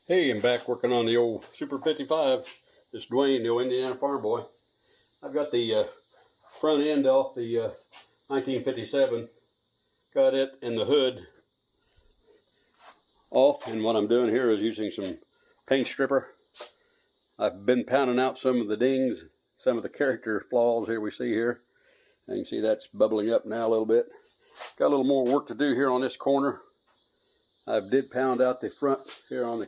Hey, I'm back working on the old Super 55. It's Dwayne, the old Indiana farm boy. I've got the front end off the 1957. Got it and the hood off, and what I'm doing here is using some paint stripper. I've been pounding out some of the dings, some of the character flaws here we see here. And you can see that's bubbling up now a little bit. Got a little more work to do here on this corner. I did pound out the front here on the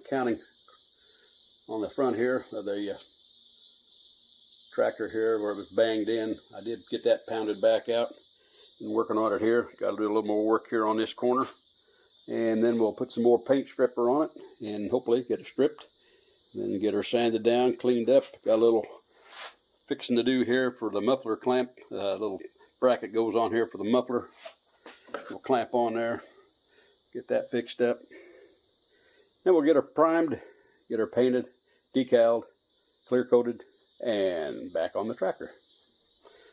on the front here of the tractor here where it was banged in. I did get that pounded back out and working on it here. Got to do a little more work here on this corner, and then we'll put some more paint stripper on it and hopefully get it stripped, then get her sanded down, cleaned up. Got a little fixing to do here for the muffler clamp. A little bracket goes on here for the muffler. We'll clamp on there, get that fixed up. Then we'll get her primed, get her painted, decaled, clear coated, and back on the tractor.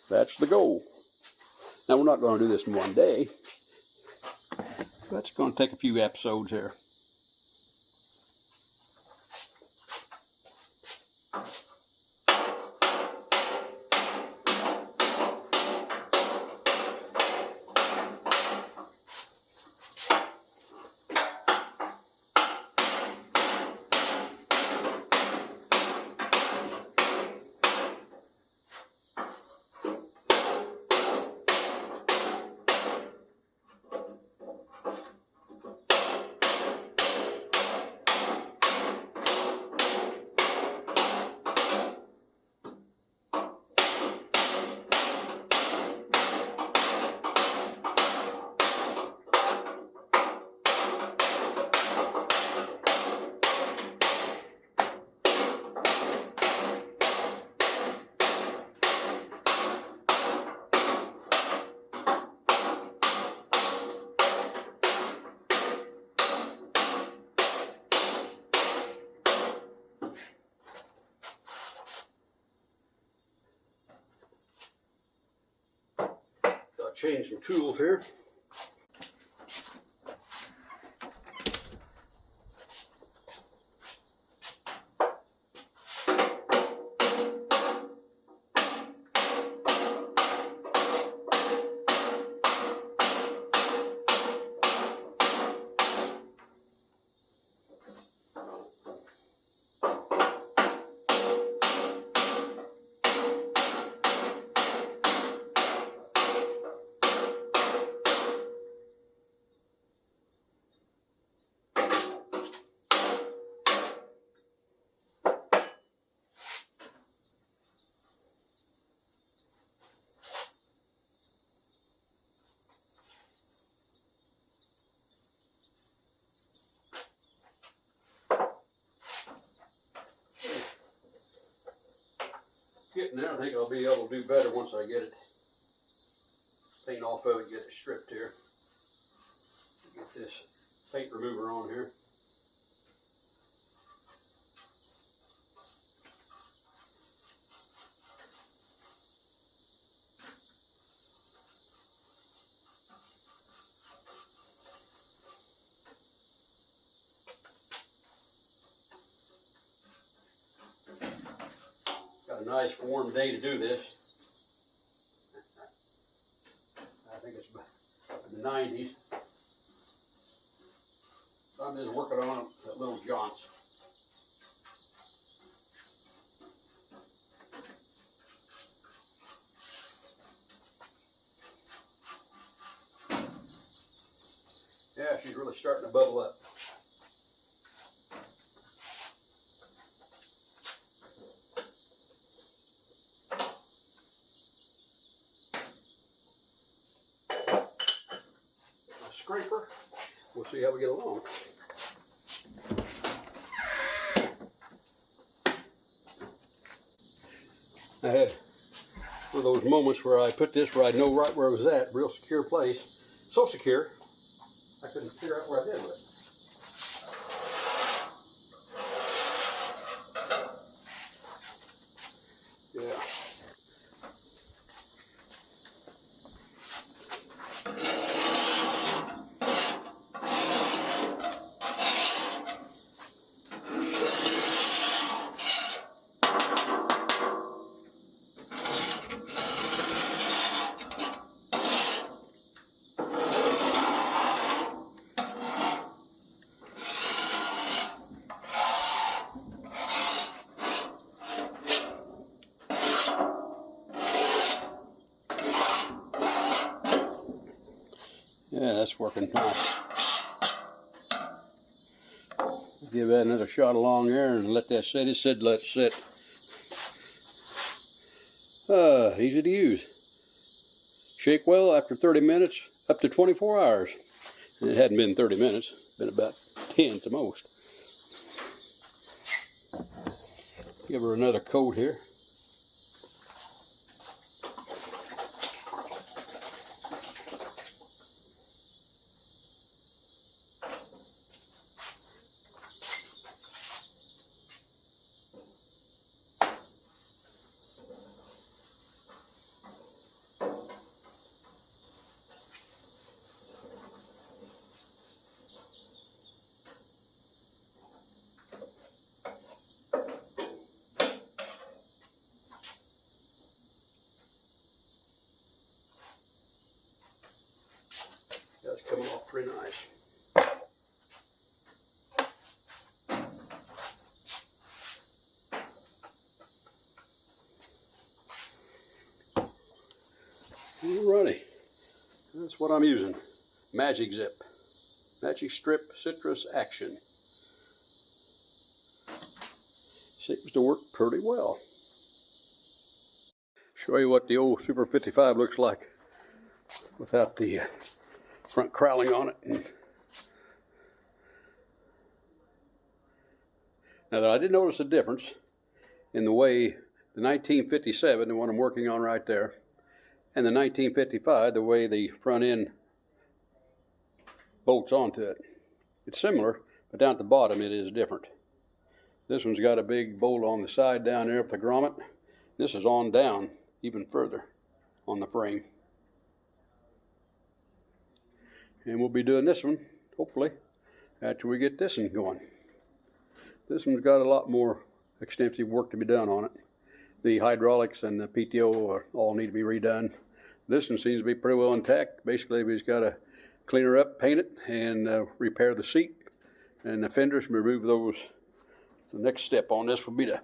That's the goal. Now we're not going to do this in one day. That's going to take a few episodes here. Change some tools here. Getting there. I think I'll be able to do better once I get it paint off of it, get it stripped here. Get this paint remover on here. Got a nice warm day to do this. I think it's in the 90s. I'm just working on them at little jaunts. Yeah, she's really starting to bubble up. Scraper. We'll see how we get along. I had one of those moments where I put this where I know right where it was at, real secure place. So secure, I couldn't figure out where I did with it. Yeah. that's working nice. Give that another shot along there and let that sit. It said let it sit. Easy to use. Shake well after 30 minutes, up to 24 hours. And it hadn't been 30 minutes, it's been about 10 to most. Give her another coat here. That's coming off pretty nice. Alrighty, that's what I'm using. Magic Zip, Magic Strip Citrus Action. Seems to work pretty well. Show you what the old Super 55 looks like without the front cowling on it. Now, I did notice a difference in the way the 1957, the one I'm working on right there, and the 1955, the way the front end bolts onto it. It's similar, but down at the bottom it is different. This one's got a big bolt on the side down there with the grommet. This is on down even further on the frame. And we'll be doing this one, hopefully, after we get this one going. This one's got a lot more extensive work to be done on it. The hydraulics and the PTO all need to be redone. This one seems to be pretty well intact. Basically, we just got to clean her up, paint it, and repair the seat and the fenders, remove those. The next step on this will be to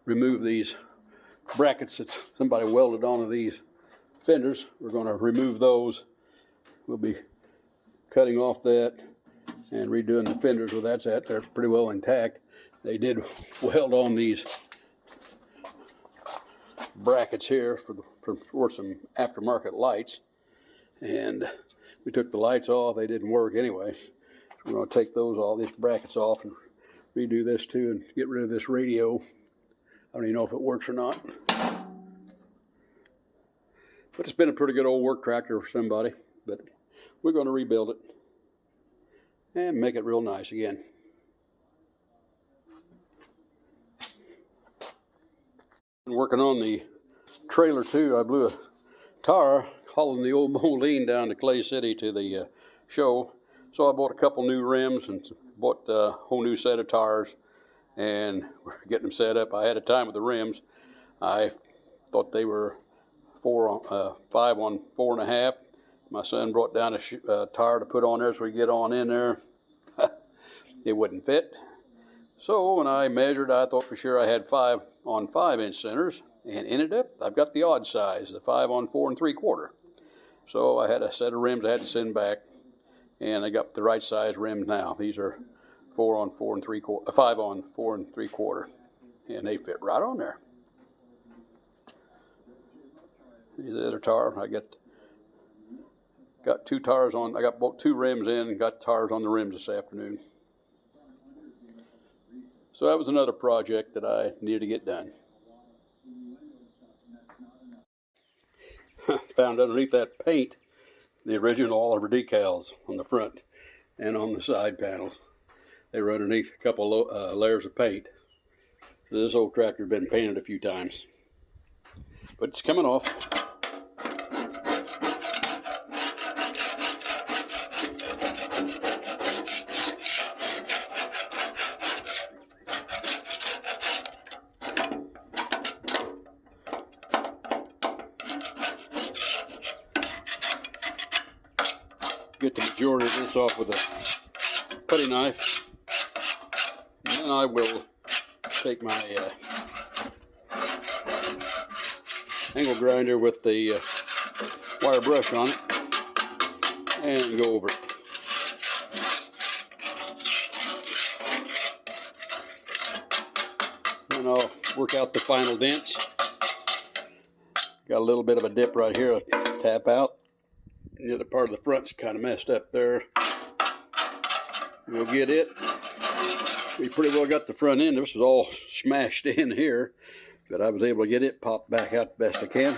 remove these brackets that somebody welded onto these fenders. We're going to remove those. We'll be cutting off that and redoing the fenders where that's at. They're pretty well intact. They did weld on these brackets here for some aftermarket lights, and we took the lights off. They didn't work anyways. So we're going to take these brackets off and redo this too and get rid of this radio. I don't even know if it works or not, but it's been a pretty good old work tractor for somebody. But we're going to rebuild it and make it real nice again. Been working on the trailer too. I blew a tire hauling the old Moline down to Clay City to the show. So I bought a couple new rims and bought a whole new set of tires, and we're getting them set up. I had a time with the rims. I thought they were 5 on 4.5. My son brought down a tire to put on there so we get on in there. It wouldn't fit. So when I measured, I thought for sure I had 5 on 5-inch centers, and ended up I've got the odd size, the 5 on 4 3/4. So I had a set of rims I had to send back, and I got the right size rims now. These are 4 on 4 3/4, 5 on 4 3/4, and they fit right on there. These are the other tire. I got 2 tires on. I got both 2 rims in and got tires on the rims this afternoon. So that was another project that I needed to get done. Found underneath that paint the original Oliver decals on the front and on the side panels. They were underneath a couple layers of paint. So this old tractor has been painted a few times, but it's coming off. Get the majority of this off with a putty knife, and then I will take my angle grinder with the wire brush on it and go over it. then I'll work out the final dents. Got a little bit of a dip right here, I'll tap out. The other part of the front's kind of messed up there. We'll get it. We pretty well got the front end. This was all smashed in here, but I was able to get it popped back out the best I can,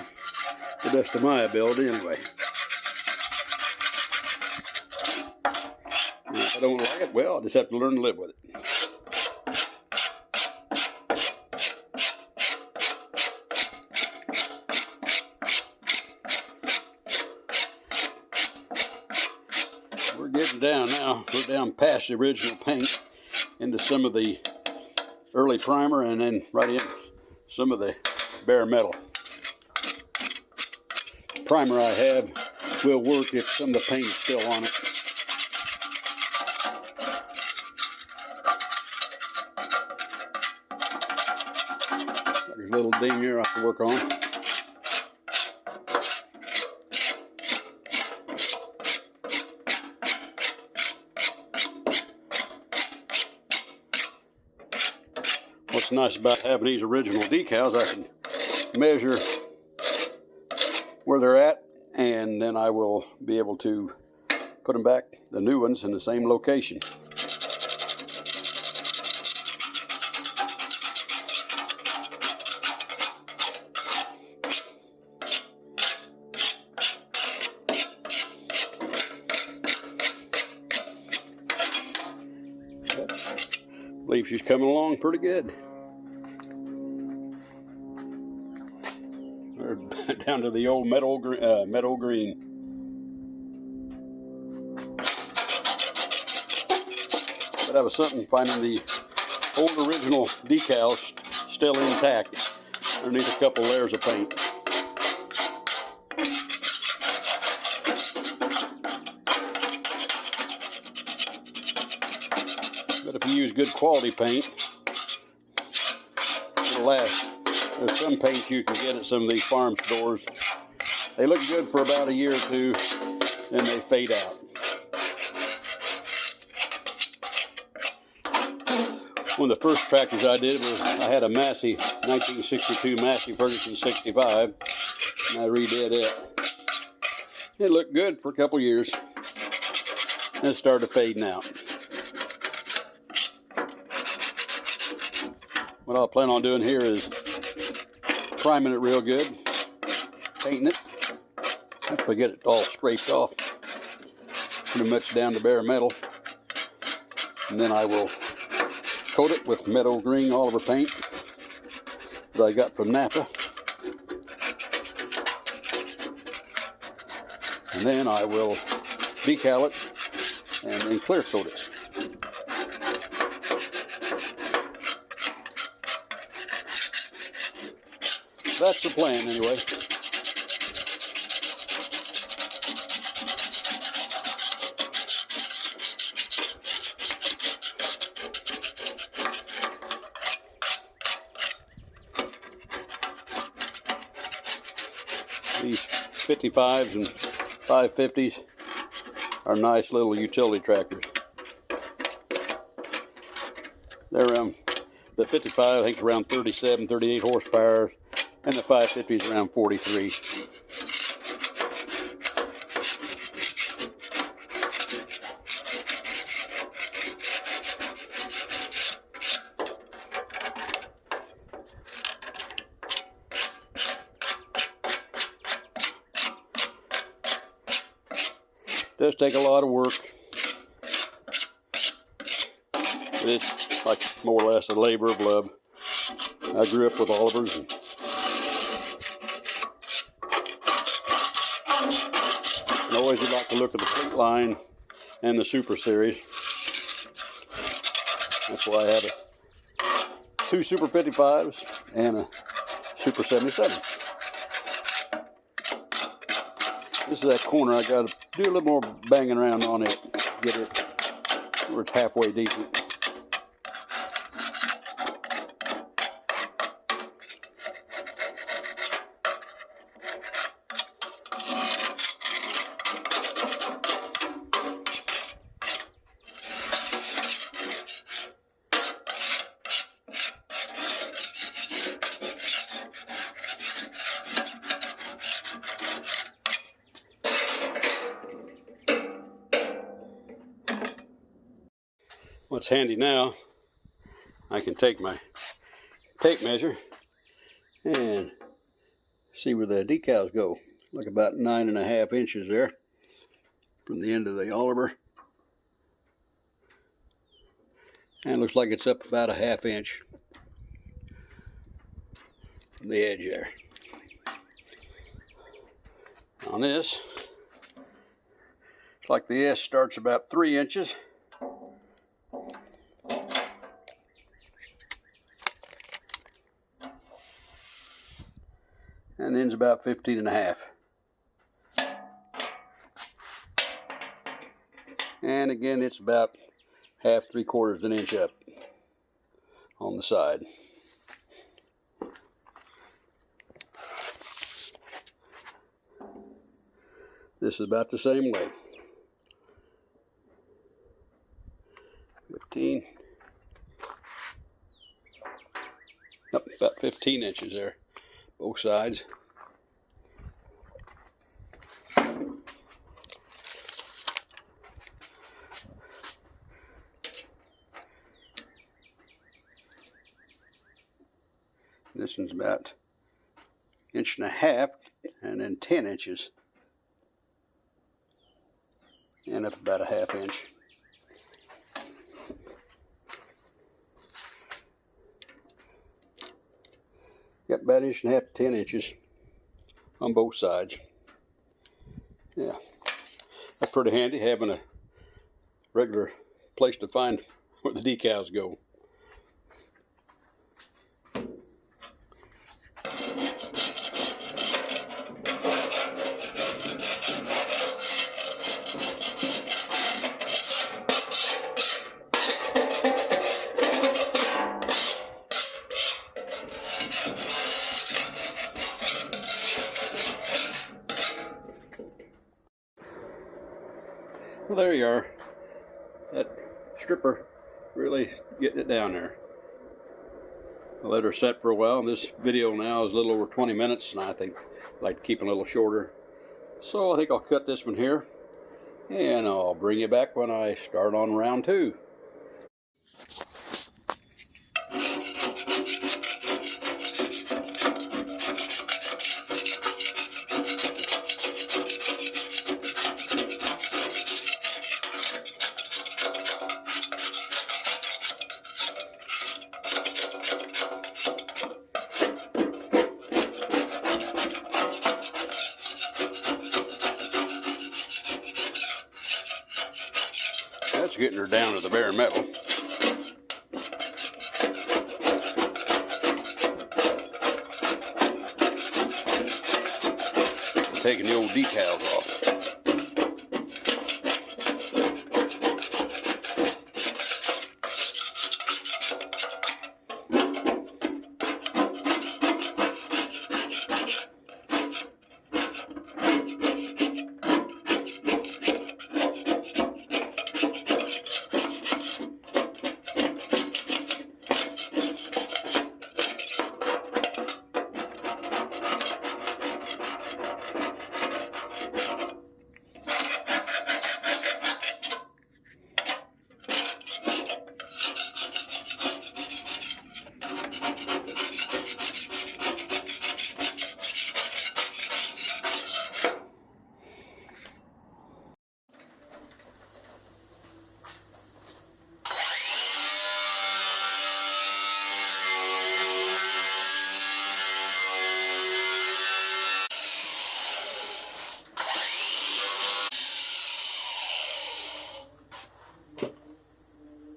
the best of my ability anyway. And if I don't like it, well, I just have to learn to live with it. We're getting down now. We're down past the original paint into some of the early primer, and then right in some of the bare metal. Primer I have will work if some of the paint is still on it. There's a little ding here I have to work on. What's nice about having these original decals, I can measure where they're at, and then I will be able to put them back, the new ones, in the same location. I believe she's coming along pretty good. We're down to the old meadow green. But that was something, finding the old original decals still intact underneath a couple layers of paint. But if you use good quality paint, it'll last. There's some paints you can get at some of these farm stores. They look good for about a year or two, then they fade out. One of the first tractors I did was, I had a Massey, 1962 Massey Ferguson 65, and I redid it. It looked good for a couple years, then it started fading out. What I'll plan on doing here is priming it real good, painting it, after we get it all scraped off, pretty much down to bare metal, and then I will coat it with meadow green Oliver paint that I got from Napa, and then I will decal it and then clear coat it. That's the plan anyway. These 55s and 550s are nice little utility tractors. They're the 55 I think is around 37, 38 horsepower. And the 550 is around 43. It does take a lot of work. It's like more or less a labor of love. I grew up with Olivers, and I always would like to look at the Fleet line and the Super Series. That's why I have two Super 55s and a Super 77. This is that corner. I got to do a little more banging around on it, get it where it's halfway decent. What's handy now, I can take my tape measure and see where the decals go. Like about 9.5 inches there from the end of the Oliver. And it looks like it's up about a 1/2 inch from the edge there. On this, it's like the S starts about 3 inches. And ends about 15.5. And again, it's about 1/2, 3/4 an inch up on the side. This is about the same way. 15. Yep, about 15 inches there, both sides. This one's about 1.5 inches and then 10 inches. And up about a 1/2 inch. Yep, about 1.5 inches to 10 inches on both sides. Yeah, that's pretty handy, having a regular place to find where the decals go. Well, there you are. That stripper really getting it down there. I let her set for a while, and this video now is a little over 20 minutes, and I think I'd like to keep it a little shorter. So I think I'll cut this one here, and I'll bring you back when I start on round 2. That's getting her down to the bare metal. Taking the old decals off.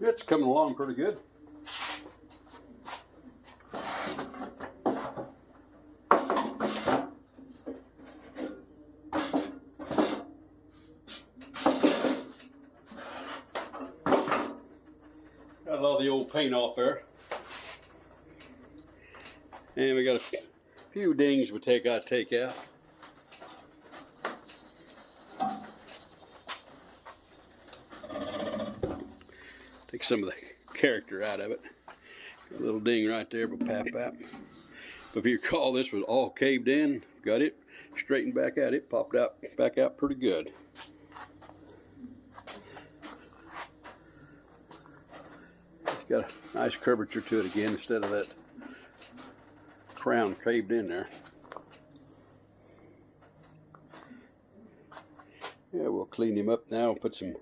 It's coming along pretty good. Got all the old paint off there. And we got a few dings we take out. Take some of the character out of it. Got a little ding right there, but pap. But if you recall, this was all caved in. Got it straightened back out. It popped out back out pretty good. got a nice curvature to it again instead of that crown caved in there. Yeah, we'll clean him up now. Put some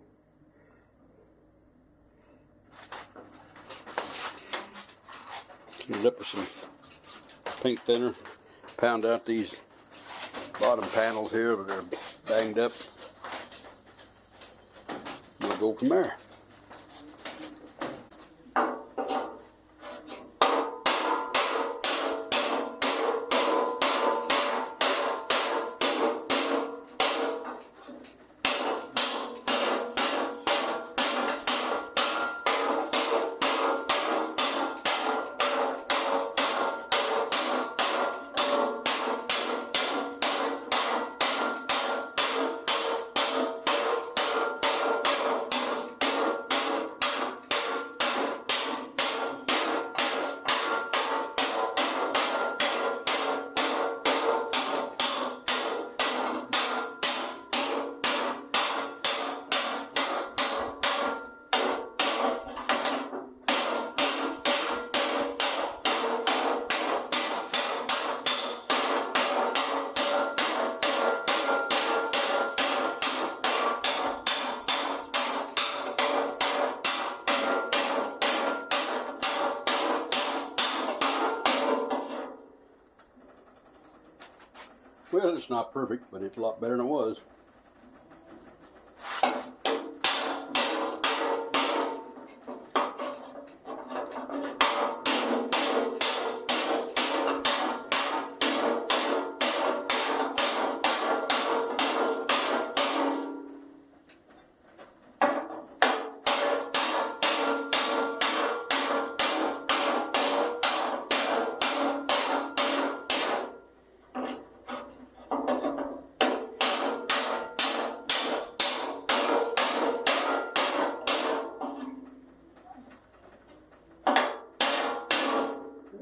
clean it up with some paint thinner. Pound out these bottom panels here, but they're banged up. We'll go from there. Well, it's not perfect, but it's a lot better than it was.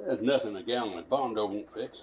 There's nothing a gallon of Bondo won't fix.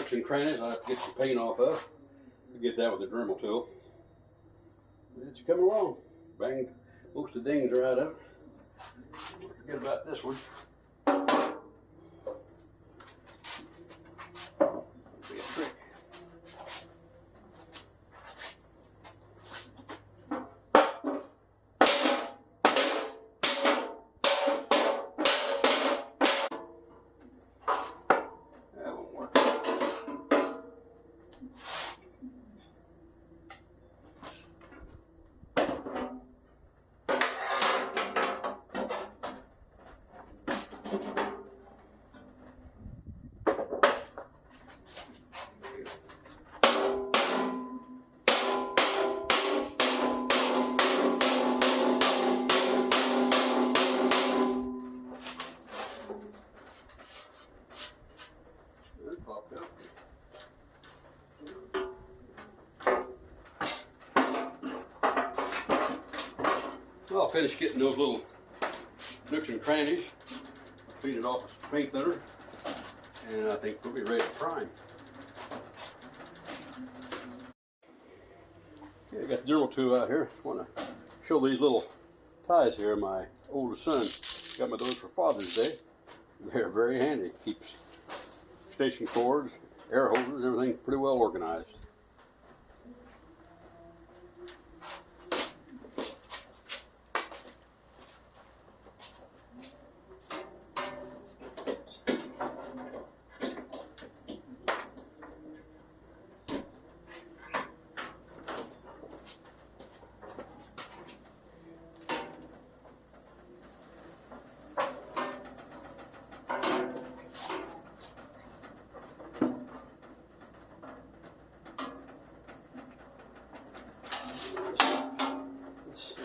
And crannies I have to get some paint off of. I get that with the Dremel tool. It's coming along. Bang, most of the dings are out of it. Forget about this one. finish getting those little nooks and crannies, clean it off with some paint thinner, and I think we'll be ready to prime. Okay, I got the drill tool out here. I want to show these little ties here. My oldest son got me those for Father's Day. They're very handy. Keeps station cords, air hoses, everything pretty well organized.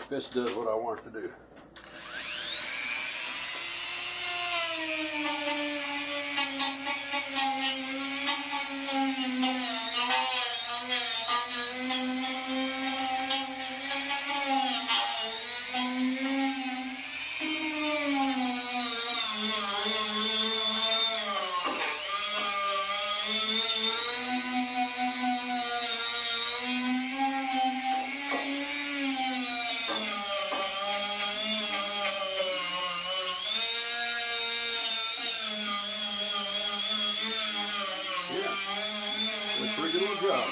This does what I want it to do. Pretty good little job.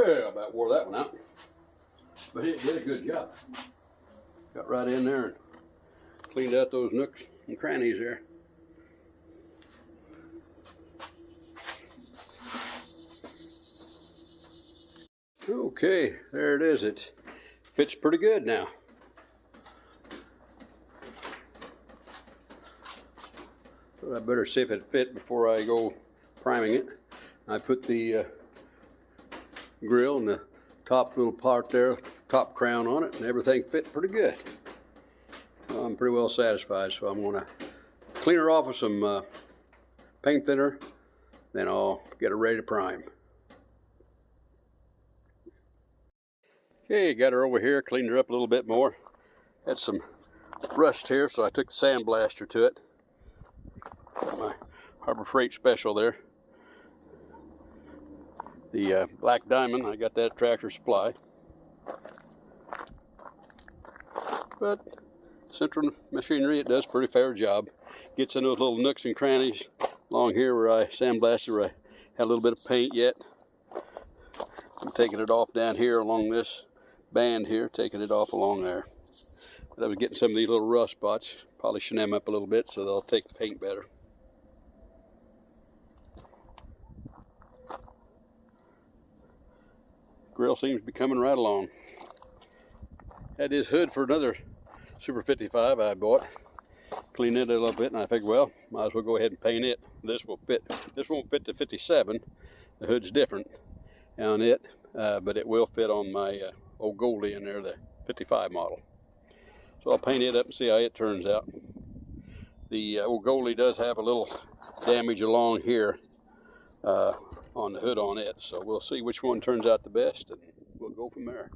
Well, I about wore that one out. But it did a good job. Got right in there and cleaned out those nooks and crannies there. Okay, there it is. It fits pretty good now. So I better see if it fit before I go priming it. I put the grill and the top little part there, top crown on it, and everything fit pretty good. I'm pretty well satisfied, so I'm going to clean her off with some paint thinner, then I'll get her ready to prime. Okay, got her over here, cleaned her up a little bit more. Had some rust here, so I took the sandblaster to it. Got my Harbor Freight special there. The Black Diamond, I got that at Tractor Supply. But Central Machinery, it does a pretty fair job. Gets in those little nooks and crannies along here where I sandblasted, where I had a little bit of paint yet. I'm taking it off down here along this band here, taking it off along there. But I was getting some of these little rust spots, polishing them up a little bit so they'll take the paint better. Grill seems to be coming right along. Had this hood for another Super 55 I bought. Cleaned it a little bit, and I figured, well, might as well go ahead and paint it. This will fit. This won't fit the 57. The hood's different on it, but it will fit on my old Goldie in there, the 55 model. So I'll paint it up and see how it turns out. The old Goldie does have a little damage along here on the hood on it, so we'll see which one turns out the best, and we'll go from there.